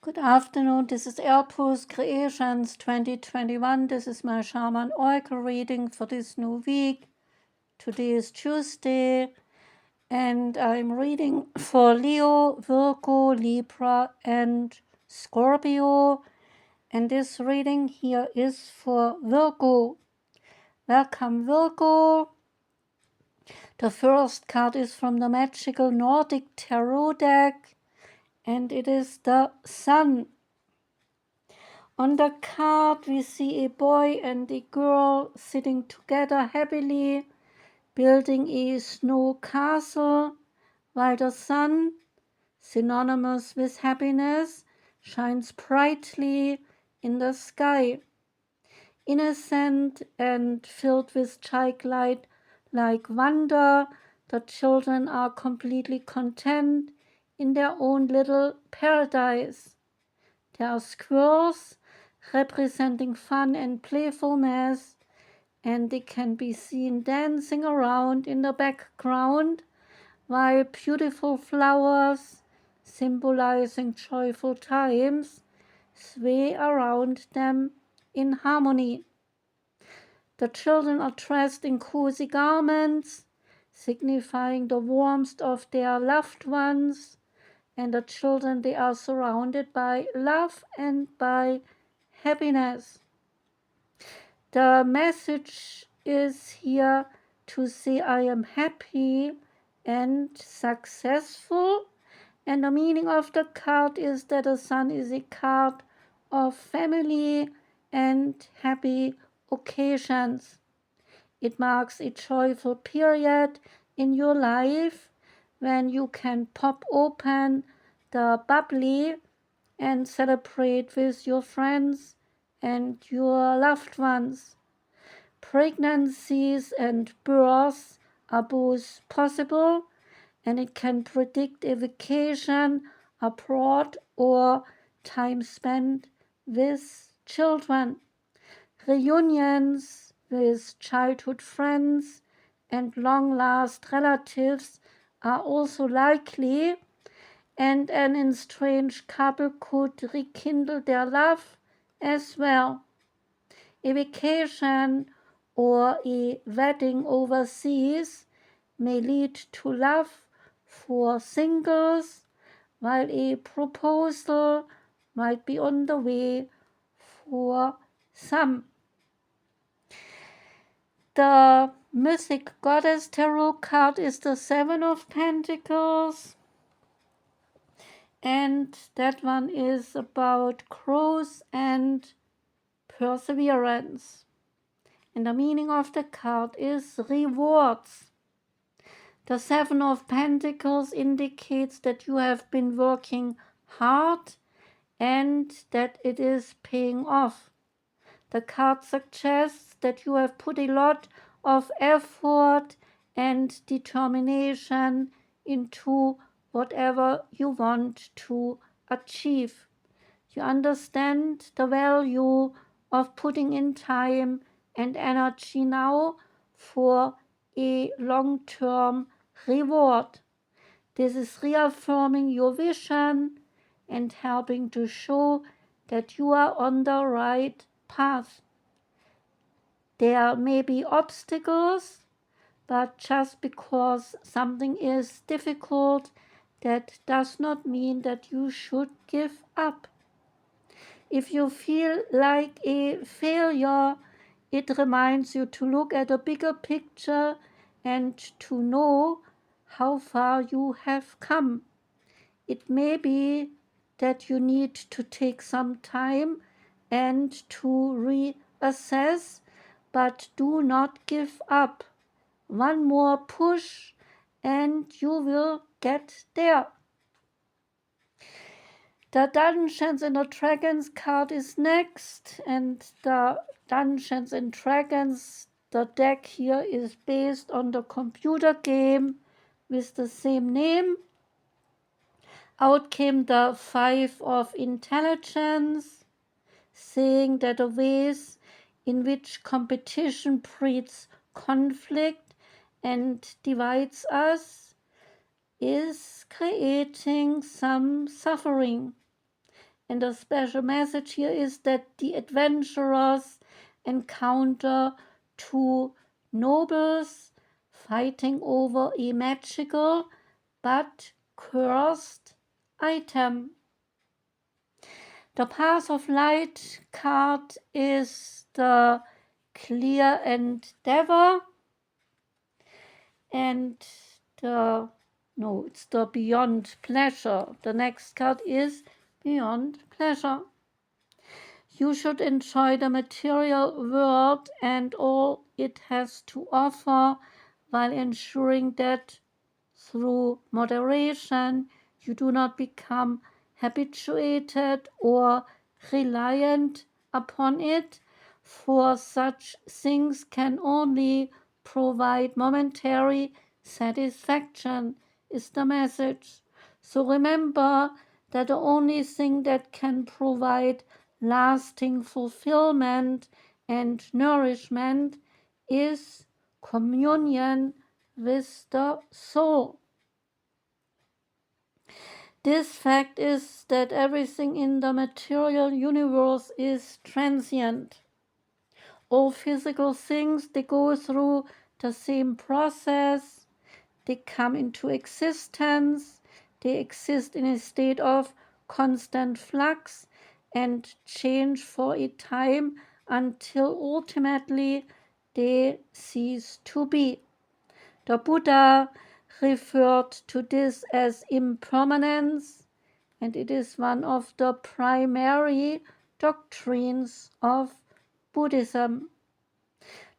Good afternoon, this is Airpost Creations 2021. This is my Shaman Oracle reading for this new week. Today is Tuesday, and I'm reading for Leo, Virgo, Libra, and Scorpio. And this reading here is for Virgo. Welcome, Virgo. The first card is from the magical Nordic tarot deck, and it is the Sun. On the card, we see a boy and a girl sitting together happily, building a snow castle, while the sun, synonymous with happiness, shines brightly in the sky. Innocent and filled with childlike wonder, the children are completely content in their own little paradise. There are squirrels representing fun and playfulness, and they can be seen dancing around in the background, while beautiful flowers, symbolizing joyful times, sway around them in harmony. The children are dressed in cozy garments, signifying the warmth of their loved ones, and the children, they are surrounded by love and by happiness. The message is here to say I am happy and successful, and the meaning of the card is that the sun is a card of family and happy occasions. It marks a joyful period in your life when you can pop open the bubbly and celebrate with your friends and your loved ones. Pregnancies and births are both possible, and it can predict a vacation abroad or time spent with children. Reunions with childhood friends and long-lost relatives are also likely, and an estranged couple could rekindle their love as well. A vacation or a wedding overseas may lead to love for singles, while a proposal might be on the way for some. The Mythic Goddess Tarot card is the Seven of Pentacles, and that one is about growth and perseverance. And the meaning of the card is rewards. The Seven of Pentacles indicates that you have been working hard and that it is paying off. The card suggests that you have put a lot of effort and determination into whatever you want to achieve. You understand the value of putting in time and energy now for a long-term reward. This is reaffirming your vision and helping to show that you are on the right path. There may be obstacles, but just because something is difficult, that does not mean that you should give up. If you feel like a failure, it reminds you to look at a bigger picture and to know how far you have come. It may be that you need to take some time and to reassess, but do not give up. One more push and you will get there. The Dungeons and Dragons card is next, and the Dungeons and Dragons, the deck here is based on the computer game with the same name. Out came the Five of Intelligence, saying that the ways in which competition breeds conflict and divides us is creating some suffering. And the special message here is that the adventurers encounter two nobles fighting over a magical but cursed item. The Path of Light card is the Clear Endeavor, and it's the Beyond Pleasure. The next card is Beyond Pleasure. You should enjoy the material world and all it has to offer while ensuring that through moderation you do not become habituated or reliant upon it, for such things can only provide momentary satisfaction, is the message. So remember that the only thing that can provide lasting fulfillment and nourishment is communion with the soul. This fact is that everything in the material universe is transient. All physical things, they go through the same process. They come into existence. They exist in a state of constant flux and change for a time until ultimately they cease to be. The Buddha referred to this as impermanence, and it is one of the primary doctrines of Buddhism.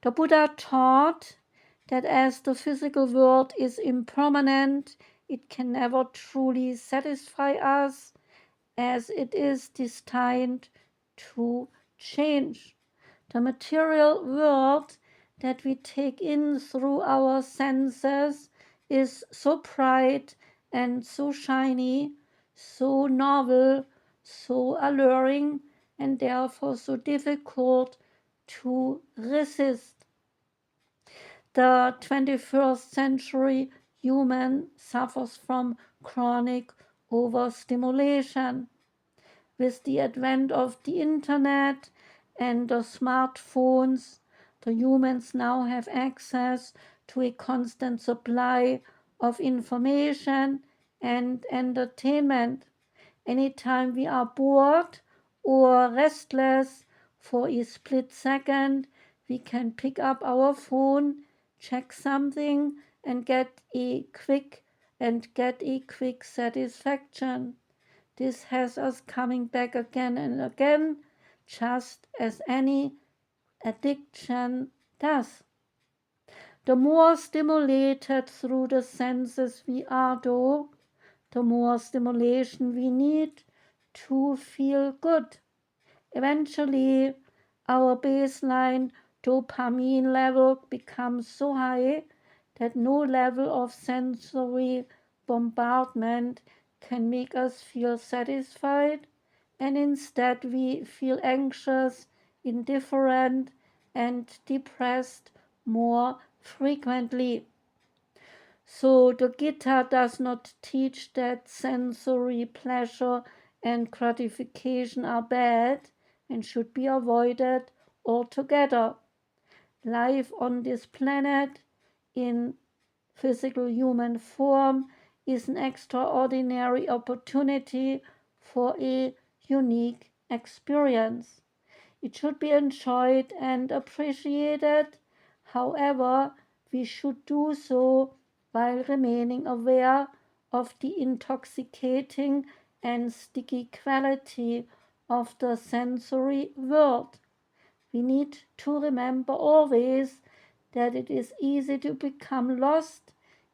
The Buddha taught that as the physical world is impermanent, it can never truly satisfy us, as it is destined to change. The material world that we take in through our senses is so bright and so shiny, so novel, so alluring, and therefore so difficult to resist. The 21st century human suffers from chronic overstimulation. With the advent of the internet and the smartphones, the humans now have access to a constant supply of information and entertainment. Anytime we are bored or restless for a split second, we can pick up our phone, check something, and get a quick satisfaction. This has us coming back again and again, just as any addiction does. The more stimulated through the senses we are, though, the more stimulation we need to feel good. Eventually, our baseline dopamine level becomes so high that no level of sensory bombardment can make us feel satisfied, and instead we feel anxious, indifferent, and depressed more frequently. So the Gita does not teach that sensory pleasure and gratification are bad and should be avoided altogether. Life on this planet in physical human form is an extraordinary opportunity for a unique experience. It should be enjoyed and appreciated. However, we should do so while remaining aware of the intoxicating and sticky quality of the sensory world. We need to remember always that it is easy to become lost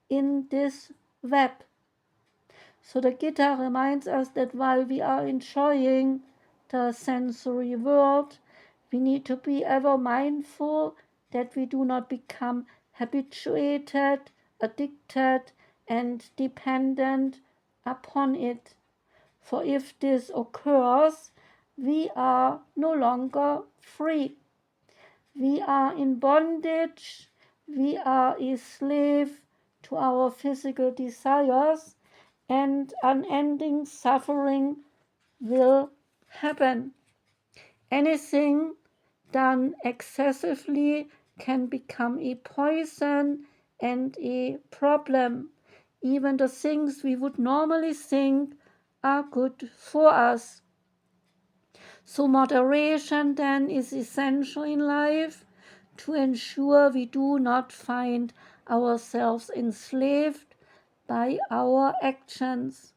in this web. So the Gita reminds us that while we are enjoying the sensory world, we need to be ever mindful that we do not become habituated, addicted, and dependent upon it. For if this occurs, we are no longer free. We are in bondage. We are a slave to our physical desires, and unending suffering will happen. Anything done excessively can become a poison and a problem. Even the things we would normally think are good for us. So moderation then is essential in life to ensure we do not find ourselves enslaved by our actions.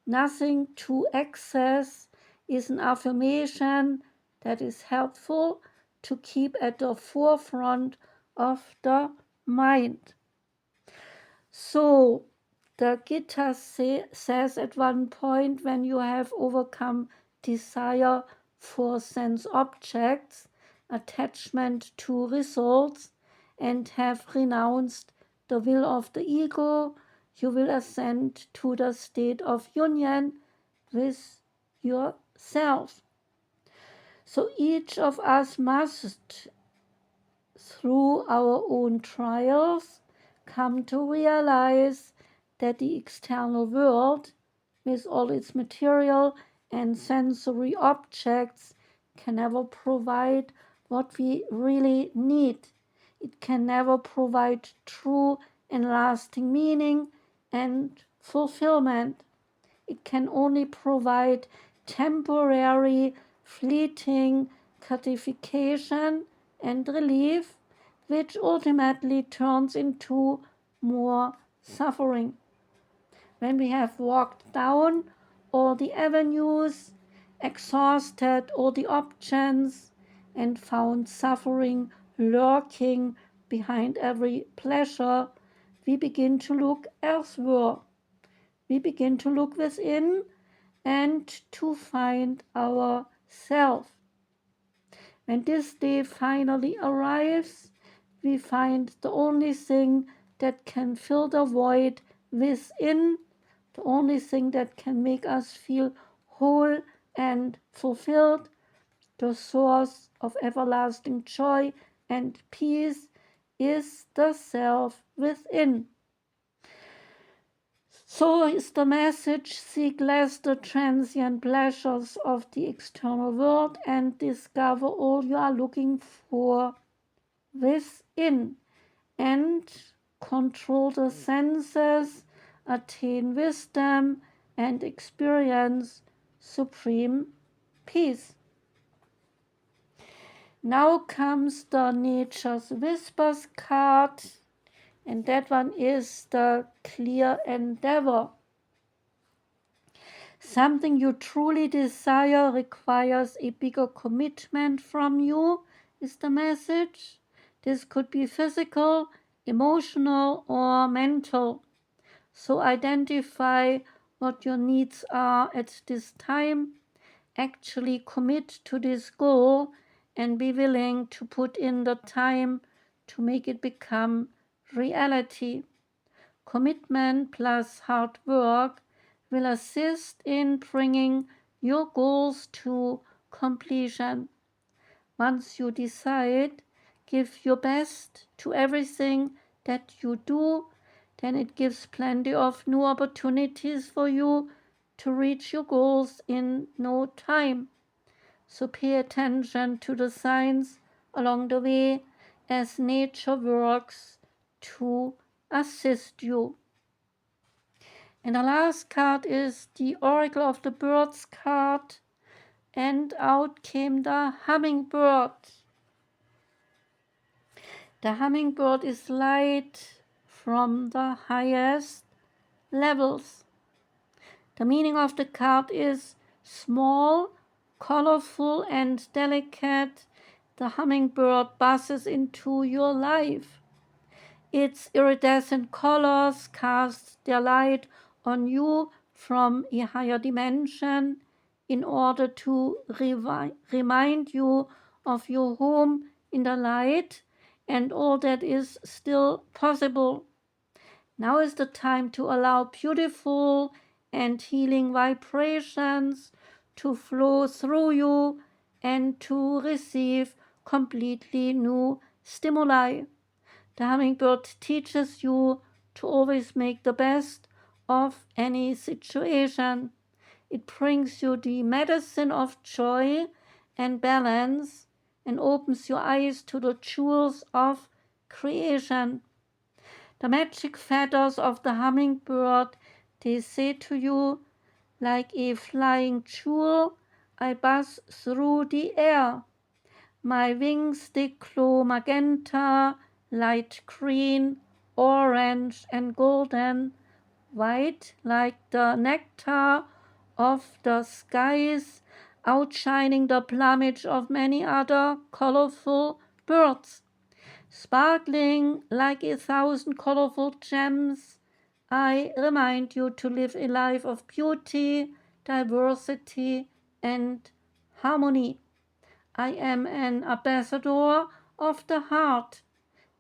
Nothing to excess is an affirmation that is helpful to keep at the forefront of the mind. So, the Gita says at one point, when you have overcome desire for sense objects, attachment to results, and have renounced the will of the ego, you will ascend to the state of union with yourself. So each of us must, through our own trials, come to realize that the external world, with all its material and sensory objects, can never provide what we really need. It can never provide true and lasting meaning and fulfillment. It can only provide temporary, fleeting gratification and relief, which ultimately turns into more suffering. When we have walked down all the avenues, exhausted all the options, and found suffering lurking behind every pleasure, we begin to look elsewhere. We begin to look within and to find ourselves. When this day finally arrives, we find the only thing that can fill the void within, the only thing that can make us feel whole and fulfilled, the source of everlasting joy and peace is the self within. So is the message: seek less the transient pleasures of the external world and discover all you are looking for within, and control the senses, attain wisdom, and experience supreme peace. Now comes the Nature's Whispers card, and that one is the clear endeavor. Something you truly desire requires a bigger commitment from you, is the message. This could be physical, emotional, or mental. So identify what your needs are at this time. Actually commit to this goal and be willing to put in the time to make it become reality. Commitment plus hard work will assist in bringing your goals to completion. Once you decide, give your best to everything that you do, then it gives plenty of new opportunities for you to reach your goals in no time. So pay attention to the signs along the way as nature works to assist you. And the last card is the Oracle of the Birds card, and out came the Hummingbird. The Hummingbird is light from the highest levels. The meaning of the card is small, colorful, and delicate. The hummingbird buzzes into your life. Its iridescent colors cast their light on you from a higher dimension in order to remind you of your home in the light and all that is still possible. Now is the time to allow beautiful and healing vibrations to flow through you and to receive completely new stimuli. The hummingbird teaches you to always make the best of any situation. It brings you the medicine of joy and balance and opens your eyes to the jewels of creation. The magic feathers of the hummingbird, they say to you, like a flying jewel, I buzz through the air. My wings, they glow magenta, light green, orange, and golden, white like the nectar of the skies, outshining the plumage of many other colorful birds. Sparkling like 1,000 colorful gems, I remind you to live a life of beauty, diversity, and harmony. I am an ambassador of the heart.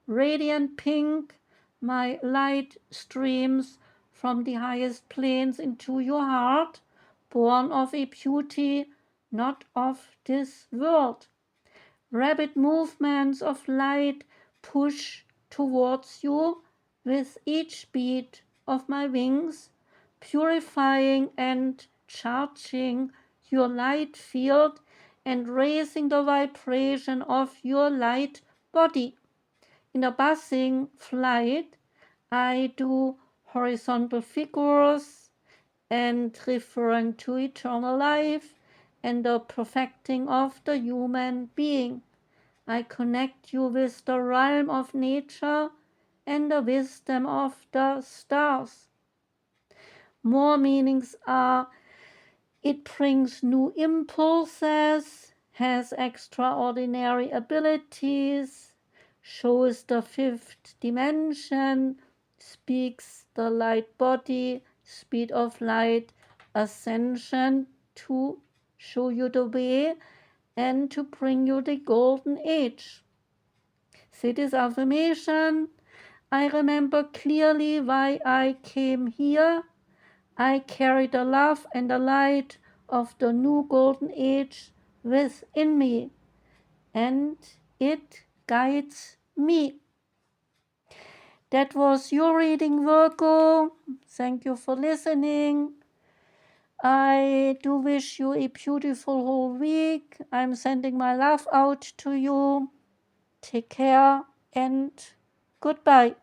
Radiant pink, my light streams from the highest plains into your heart, born of a beauty not of this world. Rapid movements of light push towards you with each beat of my wings, purifying and charging your light field and raising the vibration of your light body. In a buzzing flight, I do horizontal figures and referring to eternal life and the perfecting of the human being. I connect you with the realm of nature and the wisdom of the stars. More meanings are it brings new impulses, has extraordinary abilities, shows the fifth dimension, speaks the light body, speed of light, ascension to show you the way and to bring you the golden age. See this affirmation. I remember clearly why I came here. I carry the love and the light of the new golden age within me, and it guides me. That was your reading, Virgo. Thank you for listening. I do wish you a beautiful whole week. I'm sending my love out to you. Take care and goodbye.